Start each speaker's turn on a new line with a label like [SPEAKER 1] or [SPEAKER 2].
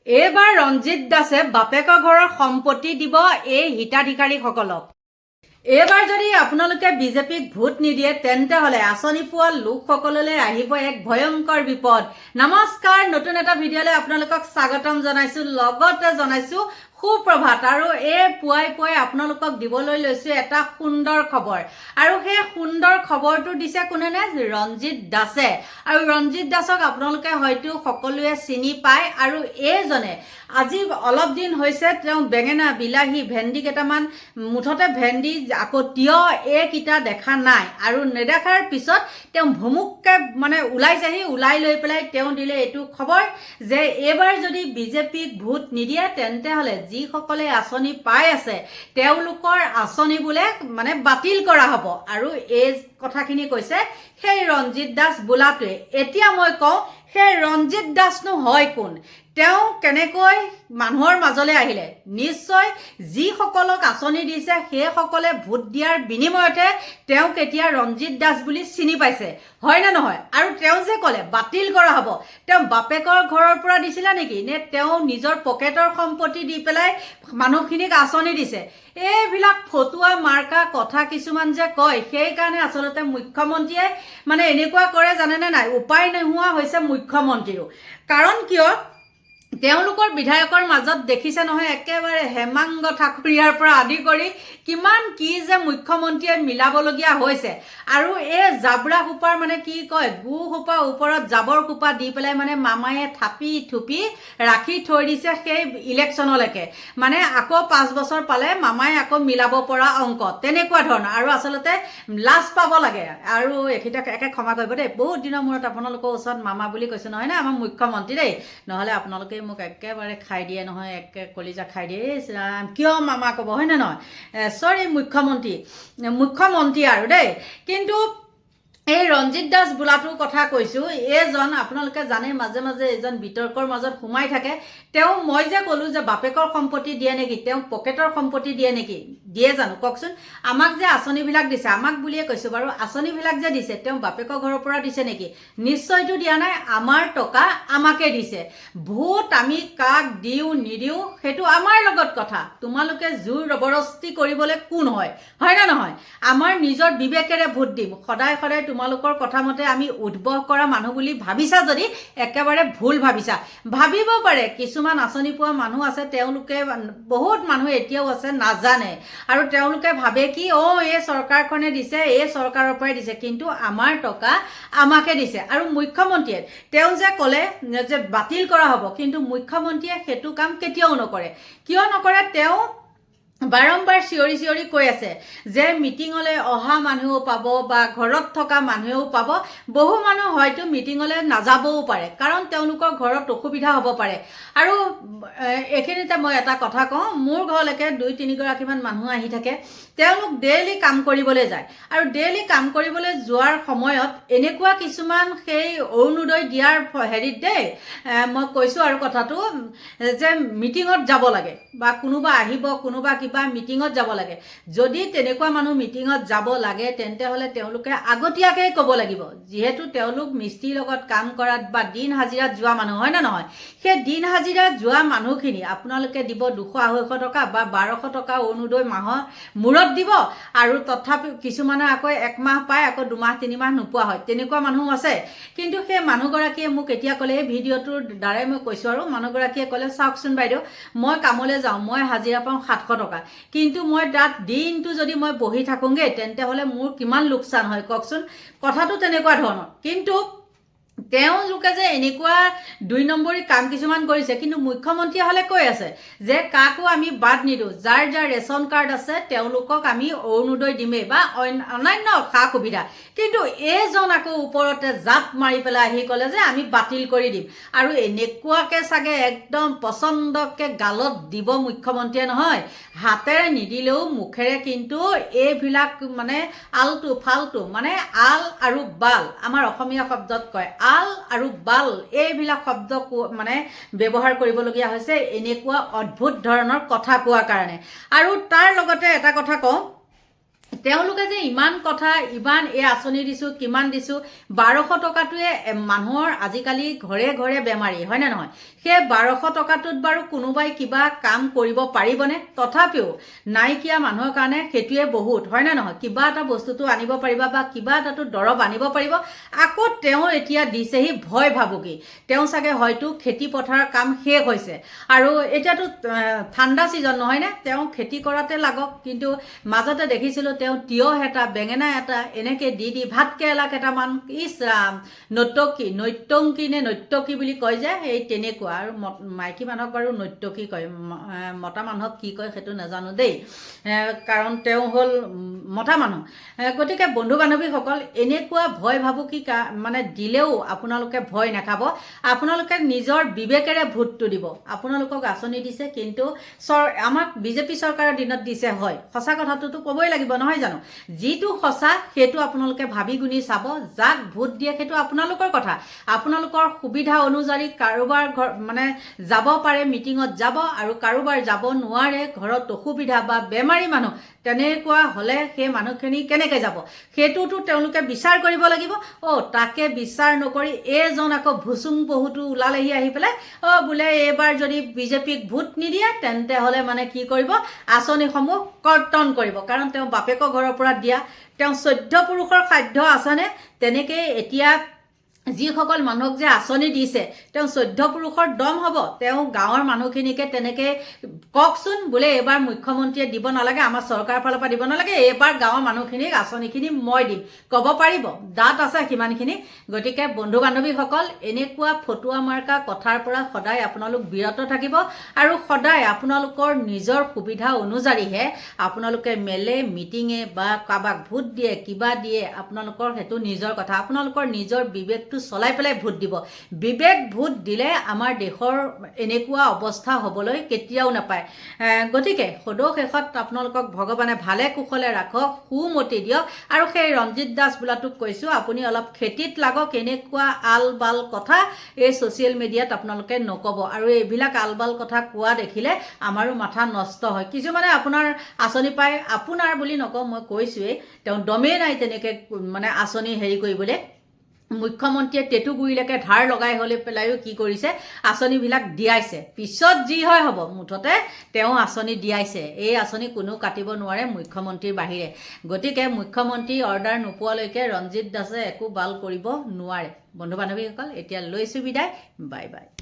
[SPEAKER 1] এইবাৰ ৰঞ্জিত দাসে বাপেকৰ ঘৰৰ সম্পত্তি দিব এই হিতাধিকাৰীসকলক। এইবাৰ যদি আপোনালোকে বিজেপিক ভোট নিদিয়ে তেন্তে হলে আঁচনি পোৱা লোকসকললৈ আহিব এক ভয়ংকৰ বিপদ। নমস্কাৰ, নতুন এটা ভিডিঅ'লৈ আপোনালোকক স্বাগতম জনাইছো, লগতে জনাইছো সুপ্ৰভাত। আৰু এই পুৱাই পুৱাই আপোনালোকক দিবলৈ লৈছো এটা সুন্দৰ খবৰ, আৰু সেই সুন্দৰ খবৰটো দিছে কোনেনে? ৰঞ্জিত দাসে। আৰু ৰঞ্জিত দাসক আপোনালোকে হয়তো সকলোৱে চিনি পায়। আৰু এইজনে আজি অলপ দিন হৈছে তেওঁ বেঙেনা, বিলাহী, ভেন্দি কেইটামান, মুঠতে ভেন্দি আকৌ তিয়হ এইকেইটা দেখা নাই। আৰু নেদেখাৰ পিছত তেওঁ ভুমুককে ওলাইছেহি, ওলাই লৈ পেলাই তেওঁ দিলে এইটো খবৰ যে এইবাৰ যদি বিজেপিক ভোট নিদিয়ে তেন্তে হলে যিসকলে আঁচনি পাই আছে তেওঁলোকৰ আঁচনি বোলে বাতিল কৰা হ'ব। আৰু এই কথাখিনি কৈছে সেই ৰঞ্জিত দাস বোলাটোৱে। এতিয়া মই কওঁ সেই ৰঞ্জিত দাসনো হয় কোন, তেওঁ কেনেকৈ মানুহৰ মাজলৈ আহিলে? নিশ্চয় যিসকলক আঁচনি দিছে সেইসকলে ভোট দিয়াৰ বিনিময়তে তেওঁক এতিয়া ৰঞ্জিত দাস বুলি চিনি পাইছে, হয় নে নহয়? আৰু তেওঁ যে ক'লে বাতিল কৰা হ'ব, তেওঁ বাপেকৰ ঘৰৰ পৰা দিছিলে নেকি, নে তেওঁ নিজৰ পকেটৰ সম্পত্তি দি পেলাই মানুহখিনিক আঁচনি দিছে? এইবিলাক ফটুৱা মাৰ্কা কথা কিছুমান যে কয়, সেইকাৰণে আচলতে মুখ্যমন্ত্ৰীয়ে এনেকুৱা কৰে জানেনে নাই? উপায় নোহোৱা হৈছে মুখ্যমন্ত্ৰীৰো। কাৰণ কিয়, তেওঁলোকৰ বিধায়কৰ মাজত দেখিছে নহয়, একেবাৰে হেমাংগ ঠাকুৰীয়াৰ পৰা আদি কৰি কিমান কি যে মুখ্যমন্ত্ৰীয়ে মিলাবলগীয়া হৈছে। আৰু এই জাবৰা সোপাৰ কি কয়, গু সোপা ওপৰত জাবৰ সোপা দি পেলাই মামায়ে থাপি থুপি ৰাখি থৈ দিছে সেই ইলেকশ্যনলৈকে। আকৌ 5 বছৰ পালে মামাই আকৌ মিলাব পৰা অংক, তেনেকুৱা ধৰণৰ। আৰু আচলতে লাজ পাব লাগে। আৰু এইখিনিতে একে ক্ষমা কৰিব দেই, বহুত দিনৰ মূৰত আপোনালোকৰ ওচৰত মামা বুলি কৈছে নহয় নে আমাৰ মুখ্যমন্ত্ৰী দেই, নহ'লে আপোনালোকে মোক একেবাৰে খাই দিয়ে নহয়, একে কলিজা খাই দিয়ে। ৰাম, কিয় মামা ক'ব, হয় নে নহয়? চৰি, মুখ্যমন্ত্ৰী আৰু দেই। কিন্তু এই ৰঞ্জিত দাস বোলাটোৰ কথা কৈছোঁ, এইজন আপোনালোকে জানে মাজে মাজে এইজন বিতৰ্কৰ মাজত সোমাই থাকে। তেওঁ মই যে ক'লোঁ যে বাপেকৰ সম্পত্তি দিয়ে নেকি, তেওঁ পকেটৰ সম্পত্তি দিয়ে নেকি? দিয়ে জানো কওকচোন? আমাক যে আঁচনিবিলাক দিছে, আমাক বুলিয়ে কৈছোঁ বাৰু, আঁচনিবিলাক যে দিছে তেওঁ বাপেকৰ ঘৰৰ পৰা দিছে নেকি? নিশ্চয়তো দিয়া নাই। আমাৰ টকা আমাকে দিছে। ভোট আমি কাক দিওঁ নিদিওঁ সেইটো আমাৰ লগত কথা। তোমালোকে জোৰ জবৰদস্তি কৰিবলৈ কোন হয়, হয় নে নহয়? আমাৰ নিজৰ বিবেকেৰে ভোট দিম। সদায় সদায় তোমালোকৰ কথা মতে আমি উদ্ভৱ কৰা মানুহ বুলি ভাবিছা যদি একেবাৰে ভুল ভাবিছা। ভাবিব পাৰে কিছুমান আঁচনি পোৱা মানুহ আছে, তেওঁলোকে বহুত মানুহ এতিয়াও আছে নাজানে, আৰু তেওঁলোকে ভাবে কি এই চৰকাৰখনে দিছে, এই চৰকাৰৰ পৰাই দিছে, কিন্তু আমাৰ টকা আমাকে দিছে। আৰু মুখ্যমন্ত্ৰীয়ে তেওঁ যে ক'লে যে বাতিল কৰা হ'ব, কিন্তু মুখ্যমন্ত্ৰীয়ে সেইটো কাম কেতিয়াও নকৰে। কিয় নকৰে? তেওঁ বাৰম্বাৰ চিঞৰি চিঞৰি কৈ আছে যে মিটিঙলৈ অহা মানুহো পাব বা ঘৰত থকা মানুহেও পাব। বহু মানুহ হয়তো মিটিঙলৈ নাযাবও পাৰে, কাৰণ তেওঁলোকৰ ঘৰত অসুবিধা হ'ব পাৰে। আৰু এইখিনিতে মই এটা কথা কওঁ, মোৰ ঘৰলৈকে 2-3 গৰাকীমান মানুহ আহি থাকে। তেওঁলোক ডেইলি কাম কৰিবলৈ যায়, আৰু ডেইলি কাম কৰিবলৈ যোৱাৰ সময়ত এনেকুৱা কিছুমান সেই অৰুণোদয় দিয়াৰ হেৰিত দেই, মই কৈছোঁ আৰু কথাটো যে মিটিঙত যাব লাগে বা কোনোবা আহিব, কোনোবা কিবা মিটিঙত যাব লাগে। যদি তেনেকুৱা মানুহ মিটিঙত যাব লাগে তেন্তে হ'লে তেওঁলোকে আগতীয়াকৈ ক'ব লাগিব, যিহেতু তেওঁলোক মিস্ত্ৰীৰ লগত কাম কৰাত বা দিন হাজিৰাত যোৱা মানুহ, হয় নে নহয়? সেই দিন হাজিৰাত যোৱা মানুহখিনি আপোনালোকে দিব 200-250 টকা বা 1200 টকা অৰুণোদয় মাহৰ মূৰত দিব। আৰু তথাপিও কিছুমানে আকৌ 1 মাহ পায়, আকৌ 2 মাহ 3 মাহ নোপোৱা হয়, তেনেকুৱা মানুহ আছে। কিন্তু সেই মানুহগৰাকীয়ে মোক এতিয়া ক'লে, এই ভিডিঅ'টোৰ দ্বাৰাই মই কৈছোঁ, আৰু মানুহগৰাকীয়ে ক'লে চাওকচোন বাইদেউ, মই কামলৈ যাওঁ, মই হাজিৰা পাওঁ 700 টকা, কিন্তু মই তাত দিনটো যদি মই বহি থাকোঁগৈ তেন্তে হ'লে মোৰ কিমান লোকচান হয় কওকচোন? কথাটো তেনেকুৱা ধৰণৰ। কিন্তু তেওঁলোকে যে এনেকুৱা 2 নম্বৰী কাম কিছুমান কৰিছে, কিন্তু মুখ্যমন্ত্ৰীয়ে হ'লে কৈ আছে যে কাকো আমি বাদ নিদিওঁ, যাৰ যাৰ ৰেচন কাৰ্ড আছে তেওঁলোকক আমি অৰুণোদয় দিমেই বা অন্যান্য সা সুবিধা। কিন্তু এইজন আকৌ ওপৰতে জাপ মাৰি পেলাই আহি ক'লে যে আমি বাতিল কৰি দিম। আৰু এনেকুৱাকৈ চাগে একদম পচন্দকৈ গালত দিব মুখ্যমন্ত্ৰীয়ে নহয়, হাতেৰে নিদিলেও মুখেৰে কিন্তু এইবিলাক আলটু ফালটু আল আৰু বাল, আমাৰ অসমীয়া শব্দত কয় আল আৰু বাল, এইবিলাক শব্দ ব্যৱহাৰ কৰিবলগীয়া হৈছে এনেকুৱা অদ্ভুত ধৰণৰ কথা কোৱাৰ কাৰণে। আৰু তাৰ লগতে এটা কথা কওঁ, তেওঁলোকে যে ইমান কথা ইমান এই আঁচনি দিছোঁ কিমান দিছোঁ 1200 টকাটোৱে মানুহৰ আজিকালি ঘৰে ঘৰে বেমাৰী হয়নে নহয় সেই 1200 টকাটোত বাৰু কোনোবাই কিবা কাম কৰিব পাৰিবনে তথাপিও নাইকিয়া মানুহৰ কাৰণে সেইটোৱে বহুত হয়নে নহয় কিবা এটা বস্তুটো আনিব পাৰিবা বা কিবা এটাটো দৰৱ আনিব পাৰিব আকৌ তেওঁ এতিয়া দিছেহি ভয় ভাবুকি তেওঁ চাগে হয়তো খেতি পথাৰৰ কাম শেষ হৈছে আৰু এতিয়াতো ঠাণ্ডা ছিজন নহয়নে তেওঁ খেতি কৰাতে লাগক কিন্তু মাজতে দেখিছিলোঁ তেওঁ তিয়হ এটা বেঙেনা এটা এনেকৈ দি ভাত কেৰেলা কেইটামান ইছ ৰাম নৈতংকী নে নৈতকী বুলি কয় যে এই তেনেকুৱা আৰু মাইকী মানুহক বাৰু নৈতকী কয় মতা মানুহক কি কয় সেইটো নাজানো দেই কাৰণ তেওঁ হ'ল মতা মানুহ গতিকে বন্ধু বান্ধৱীসকল এনেকুৱা ভয় ভাবুকি মানে দিলেও আপোনালোকে ভয় নাখাব আপোনালোকে নিজৰ বিবেকেৰে ভোটটো দিব আপোনালোকক আঁচনি দিছে কিন্তু আমাক বিজেপি চৰকাৰৰ দিনত দিছে হয় সঁচা কথাটোতো ক'বই লাগিব নহয় জানো যিটো সঁচা সেইটো আপোনালোকে ভাবি গুণি চাব যাক ভোট দিয়ে সেইটো আপোনালোকৰ কথা আপোনালোকৰ সুবিধা অনুযায়ী কাৰোবাৰ মানে যাব পাৰে মিটিঙত যাব আৰু কাৰোবাৰ যাব নোৱাৰে ঘৰত অসুবিধা বা বেমাৰী মানুহ তেনেকুৱা হ'লে সেই মানুহখিনি কেনেকৈ যাব সেইটোতো তেওঁলোকে বিচাৰ কৰিব লাগিব তাকে বিচাৰ নকৰি এইজন আকৌ ভুচুং বহুতো ওলালেহি আহি পেলাই বোলে এইবাৰ যদি বিজেপিক ভোট নিদিয়ে তেন্তে হ'লে মানে কি কৰিব আঁচনিসমূহ কৰ্তন কৰিব কাৰণ তেওঁ বাপেকৰ ঘৰৰ পৰা দিয়া তেওঁ 14 পুৰুষৰ সাধ্য আছেনে তেনেকৈ এতিয়া যিসকল মানুহক যে আঁচনি দিছে তেওঁ 14 পুৰুষৰ দম হ'ব তেওঁ গাঁৱৰ মানুহখিনিকে তেনেকৈ কওকচোন বোলে এইবাৰ মুখ্যমন্ত্ৰীয়ে দিব নালাগে আমাৰ চৰকাৰৰ ফালৰ পৰা দিব নালাগে এইবাৰ গাঁৱৰ মানুহখিনিক আঁচনিখিনি মই দিম ক'ব পাৰিব দাঁত আছে সিমানখিনি গতিকে বন্ধু বান্ধৱীসকল এনেকুৱা ফটুৱা মাৰ্কা কথাৰ পৰা সদায় আপোনালোক বিৰত থাকিব আৰু সদায় আপোনালোকৰ নিজৰ সুবিধা অনুযায়ীহে আপোনালোকে মেলে মিটিঙে বা কাৰোবাক ভোট দিয়ে কিবা দিয়ে আপোনালোকৰ সেইটো নিজৰ কথা আপোনালোকৰ নিজৰ বিবেক চলাই পেলাই ভোট দিব বিবেক ভোট দিলে আমাৰ দেশৰ এনেকুৱা অৱস্থা হ'বলৈ কেতিয়াও নাপায় গতিকে সদৌ শেষত আপোনালোকক ভগৱানে ভালে কুশলে ৰাখক সুমতি দিয়ক আৰু সেই ৰঞ্জিত দাস বোলাটোক কৈছোঁ আপুনি অলপ খেতিত লাগক এনেকুৱা আলবাল কথা এই ছ'চিয়েল মিডিয়াত আপোনালোকে নক'ব আৰু এইবিলাক আলবাল কথা কোৱা দেখিলে আমাৰো মাথা নষ্ট হয় কিছুমানে আপোনাৰ আঁচনি পাই আপোনাৰ বুলি নকওঁ মই কৈছোঁৱেই তেওঁ দমেই নাই তেনেকৈ মানে আঁচনি হেৰি কৰিবলৈ মুখ্যমন্ত্ৰীয়ে টেটুগুৰিলৈকে ধাৰ লগাই হ'লে পেলাইও কি কৰিছে আঁচনিবিলাক দিয়াইছে পিছত যি হয় হ'ব মুঠতে তেওঁ আঁচনি দিয়াইছে এই আঁচনি কোনো কাটিব নোৱাৰে মুখ্যমন্ত্ৰীৰ বাহিৰে গতিকে মুখ্যমন্ত্ৰী অৰ্ডাৰ নোপোৱালৈকে ৰঞ্জিত দাসে একো বাল কৰিব নোৱাৰে বন্ধু বান্ধৱীসকল এতিয়া লৈছোঁ বিদায় বাই বাই